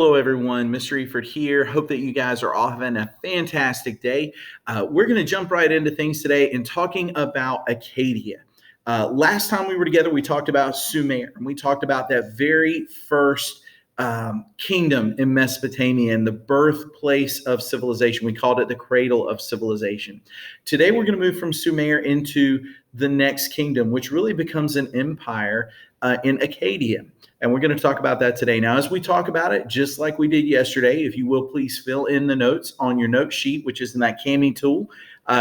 Hello, everyone. Mr. Eford here. Hope that you guys are all having a fantastic day. We're going to jump right into things today and talking about Akkadia. Last time we were together, we talked about Sumer, and we talked about that very first kingdom in Mesopotamia and the birthplace of civilization. We called it the cradle of civilization. Today, we're going to move from Sumer into the next kingdom, which really becomes an empire in Akkadia. And we're going to talk about that today. Now, as we talk about it, just like we did yesterday, if you will, please fill in the notes on your note sheet, which is in that Cami tool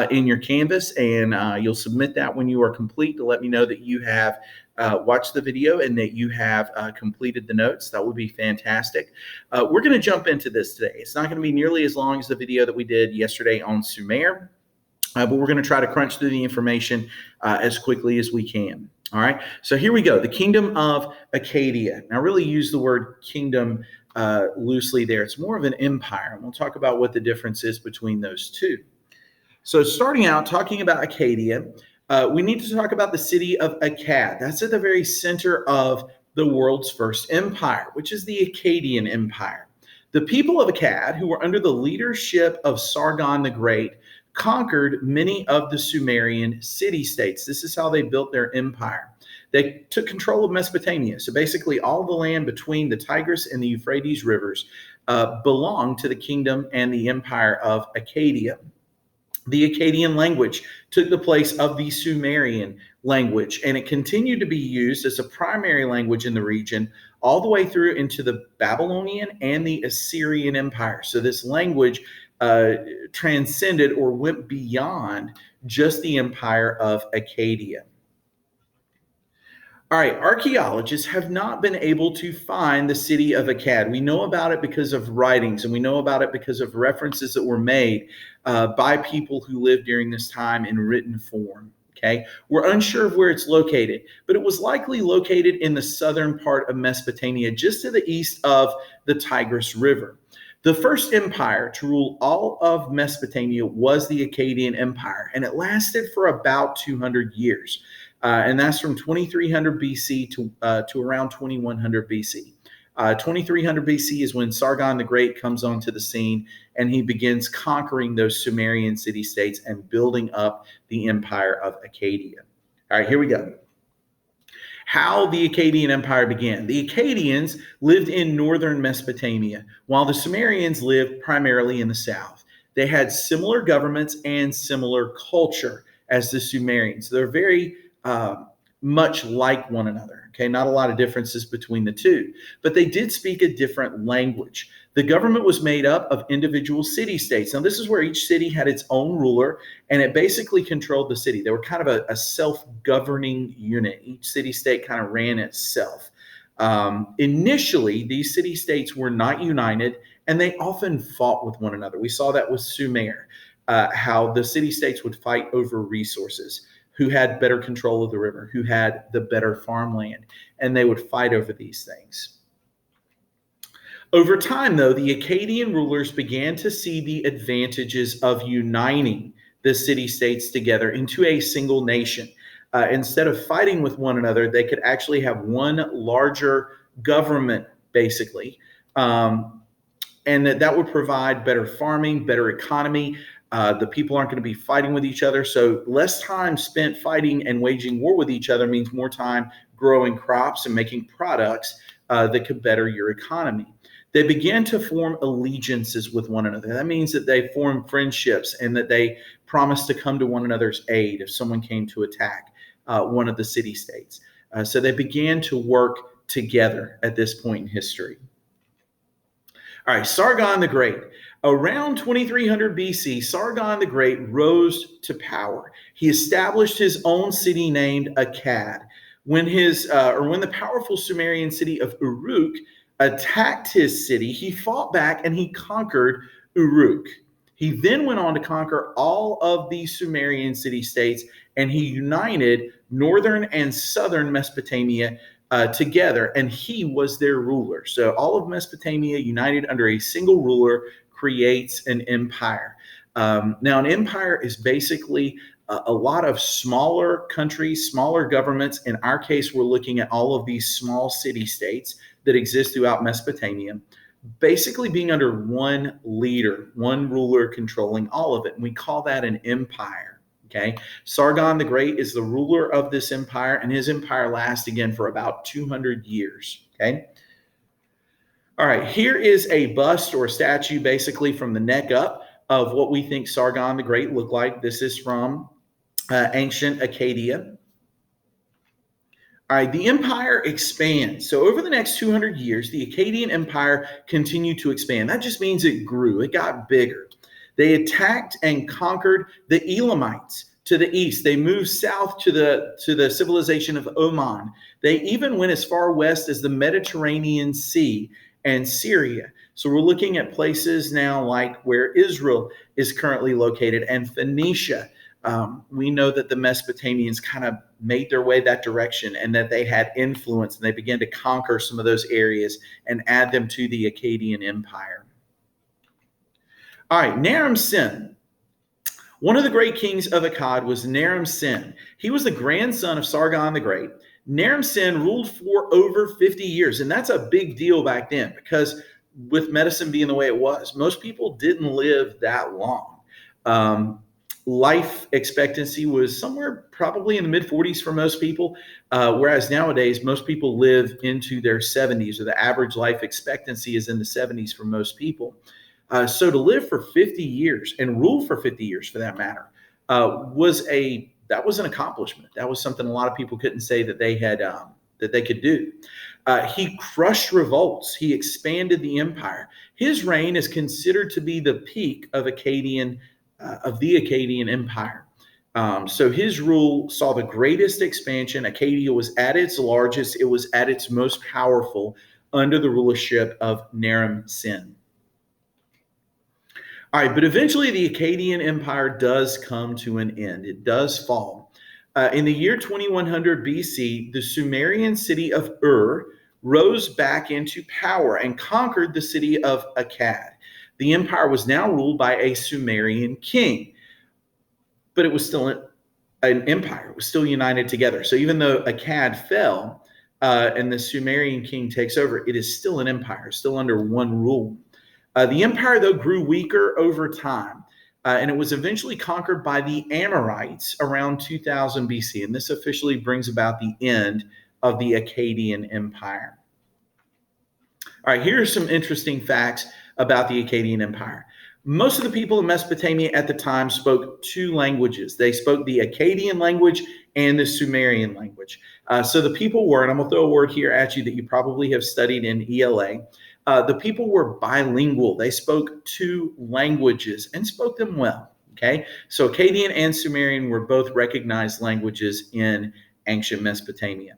in your Canvas. And you'll submit that when you are complete to let me know that you have watched the video and that you have completed the notes. That would be fantastic. We're going to jump into this today. It's not going to be nearly as long as the video that we did yesterday on Sumer, but we're going to try to crunch through the information as quickly as we can. All right, so here we go. The kingdom of Akkadia. Now, I really use the word kingdom loosely there. It's more of an empire, and we'll talk about what the difference is between those two. So starting out, talking about Akkadia, we need to talk about the city of Akkad. That's at the very center of the world's first empire, which is the Akkaidian Empire. The people of Akkad, who were under the leadership of Sargon the Great, conquered many of the Sumerian city-states. This is how they built their empire. They took control of Mesopotamia. So basically all the land between the Tigris and the Euphrates rivers belonged to the kingdom and the empire of Akkadia. The Akkadian language took the place of the Sumerian language, and it continued to be used as a primary language in the region all the way through into the Babylonian and the Assyrian Empire. So this language transcended or went beyond just the empire of Akkadia. All right, archaeologists have not been able to find the city of Akkad. We know about it because of writings, and we know about it because of references that were made by people who lived during this time in written form. Okay, we're unsure of where it's located, but it was likely located in the southern part of Mesopotamia, just to the east of the Tigris River. The first empire to rule all of Mesopotamia was the Akkadian Empire, and it lasted for about 200 years. And that's from 2300 BC to around 2100 BC. 2300 BC is when Sargon the Great comes onto the scene, and he begins conquering those Sumerian city-states and building up the empire of Akkadia. All right, here we go. How the Akkadian Empire began. The Akkadians lived in northern Mesopotamia, while the Sumerians lived primarily in the south. They had similar governments and similar culture as the Sumerians. They're very much like one another. Okay, not a lot of differences between the two, but they did speak a different language. The government was made up of individual city-states. Now, this is where each city had its own ruler, and it basically controlled the city. They were kind of a self-governing unit. Each city-state kind of ran itself. Initially, these city-states were not united, and they often fought with one another. We saw that with Sumer, how the city-states would fight over resources, who had better control of the river, who had the better farmland, and they would fight over these things. Over time, though, the Akkadian rulers began to see the advantages of uniting the city-states together into a single nation. Instead of fighting with one another, they could actually have one larger government, basically, and that would provide better farming, better economy. The people aren't going to be fighting with each other. So less time spent fighting and waging war with each other means more time growing crops and making products that could better your economy. They began to form allegiances with one another. That means that they form friendships and that they promised to come to one another's aid if someone came to attack one of the city-states. So they began to work together at this point in history. All right, Sargon the Great. Around 2300 BC, Sargon the Great rose to power. He established his own city named Akkad. When the powerful Sumerian city of Uruk attacked his city, he fought back and he conquered Uruk. He then went on to conquer all of the Sumerian city-states, and he united northern and southern Mesopotamia together, and he was their ruler. So all of Mesopotamia united under a single ruler creates an empire. Now, an empire is basically a lot of smaller countries, smaller governments. In our case, we're looking at all of these small city-states that exist throughout Mesopotamia, basically being under one leader, one ruler controlling all of it. And we call that an empire. Okay. Sargon the Great is the ruler of this empire, and his empire lasts again for about 200 years. Okay. All right. Here is a bust or a statue basically from the neck up of what we think Sargon the Great looked like. This is from ancient Akadia. All right, the empire expands. So over the next 200 years, the Akkadian Empire continued to expand. That just means it grew, it got bigger. They attacked and conquered the Elamites to the east. They moved south to the civilization of Oman. They even went as far west as the Mediterranean Sea and Syria. So we're looking at places now like where Israel is currently located and Phoenicia. We know that the Mesopotamians kind of made their way that direction and that they had influence, and they began to conquer some of those areas and add them to the Akkadian Empire. All right, Naram-Sin. One of the great kings of Akkad was Naram-Sin. He was the grandson of Sargon the Great. Naram-Sin ruled for over 50 years, and that's a big deal back then because with medicine being the way it was, most people didn't live that long. Life expectancy was somewhere probably in the mid-40s for most people, whereas nowadays most people live into their 70s, or the average life expectancy is in the 70s for most people. So to live for 50 years and rule for 50 years, for that matter, was an accomplishment. That was something a lot of people couldn't say that they had that they could do. He crushed revolts. He expanded the empire. His reign is considered to be the peak of the Akkadian Empire. So his rule saw the greatest expansion. Akkadia was at its largest. It was at its most powerful under the rulership of Naram-Sin. All right, but eventually the Akkadian Empire does come to an end. It does fall. In the year 2100 BC, the Sumerian city of rose back into power and conquered the city of Akkad. The empire was now ruled by a Sumerian king, but it was still an empire. It was still united together. So even though Akkad fell and the Sumerian king takes over, it is still an empire, still under one rule. The empire, though, grew weaker over time, and it was eventually conquered by the Amorites around 2000 BC, and this officially brings about the end of the Akkadian Empire. All right, here are some interesting facts about the Akkadian Empire. Most of the people in Mesopotamia at the time spoke two languages. They spoke the Akkadian language and the Sumerian language. So the people were, and I'm going to throw a word here at you that you probably have studied in ELA. The people were bilingual. They spoke two languages and spoke them well. Okay, so Akkadian and Sumerian were both recognized languages in ancient Mesopotamia.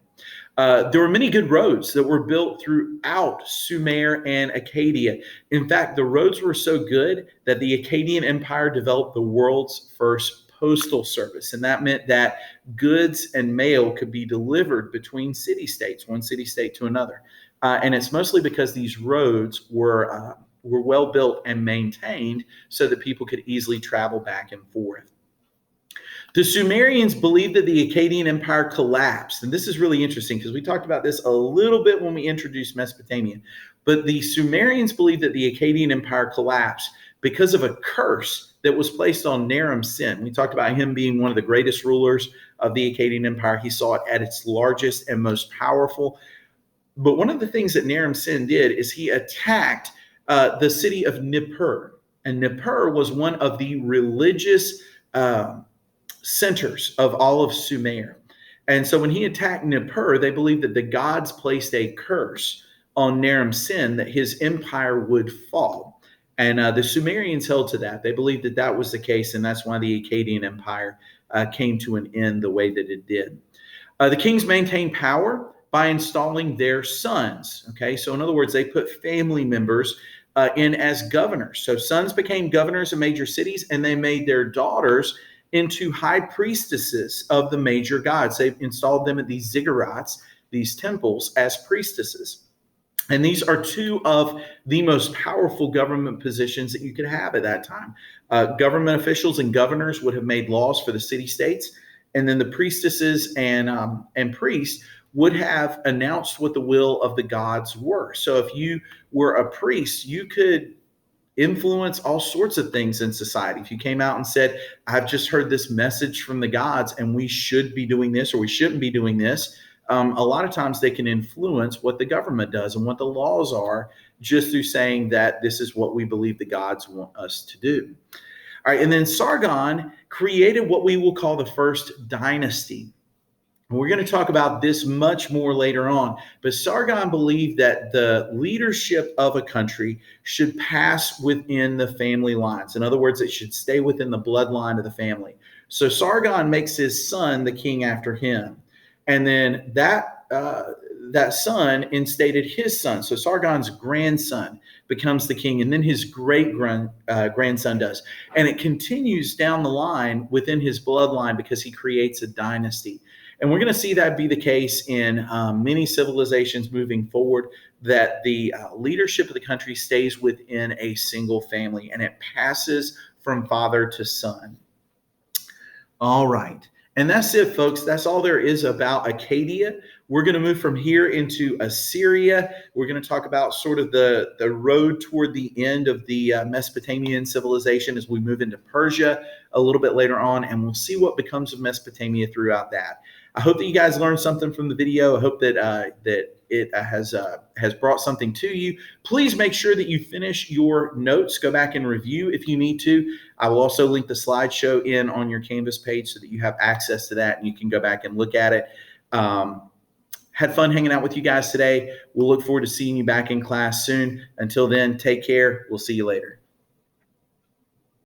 There were many good roads that were built throughout Sumer and Akadia. In fact, the roads were so good that the Akkadian Empire developed the world's first postal service. And that meant that goods and mail could be delivered between city-states, one city-state to another. And it's mostly because these roads were well built and maintained so that people could easily travel back and forth. The Sumerians believed that the Akkadian Empire collapsed. And this is really interesting because we talked about this a little bit when we introduced Mesopotamia. But the Sumerians believed that the Akkadian Empire collapsed because of a curse that was placed on Naram-Sin. We talked about him being one of the greatest rulers of the Akkadian Empire. He saw it at its largest and most powerful. But one of the things that Naram-Sin did is he attacked the city of Nippur. And Nippur was one of the religious centers of all of Sumer. And so when he attacked Nippur, they believed that the gods placed a curse on Naram-Sin that his empire would fall. And the Sumerians held to that. They believed that that was the case, and that's why the Akkadian Empire came to an end the way that it did. The kings maintained power by installing their sons. Okay, so in other words, they put family members in as governors. So sons became governors of major cities, and they made their daughters into high priestesses of the major gods. They installed them at these ziggurats, these temples, as priestesses. And these are two of the most powerful government positions that you could have at that time. Government officials and governors would have made laws for the city-states, and then the priestesses and priests would have announced what the will of the gods were. So if you were a priest, you could influence all sorts of things in society. If you came out and said, I've just heard this message from the gods and we should be doing this or we shouldn't be doing this, a lot of times they can influence what the government does and what the laws are just through saying that this is what we believe the gods want us to do. All right, and then Sargon created what we will call the first dynasty. We're going to talk about this much more later on, but Sargon believed that the leadership of a country should pass within the family lines. In other words, it should stay within the bloodline of the family. So Sargon makes his son the king after him, and then that son instated his son. So Sargon's grandson becomes the king, and then his great grandson does, and it continues down the line within his bloodline because he creates a dynasty. And we're going to see that be the case in many civilizations moving forward, that the leadership of the country stays within a single family and it passes from father to son. All right. And that's it, folks. That's all there is about Akkadia. We're going to move from here into Assyria. We're going to talk about sort of the road toward the end of the Mesopotamian civilization as we move into Persia a little bit later on, and we'll see what becomes of Mesopotamia throughout that. I hope that you guys learned something from the video. I hope that it has brought something to you. Please make sure that you finish your notes. Go back and review if you need to. I will also link the slideshow in on your Canvas page so that you have access to that and you can go back and look at it. Had fun hanging out with you guys today. We'll look forward to seeing you back in class soon. Until then, take care. We'll see you later.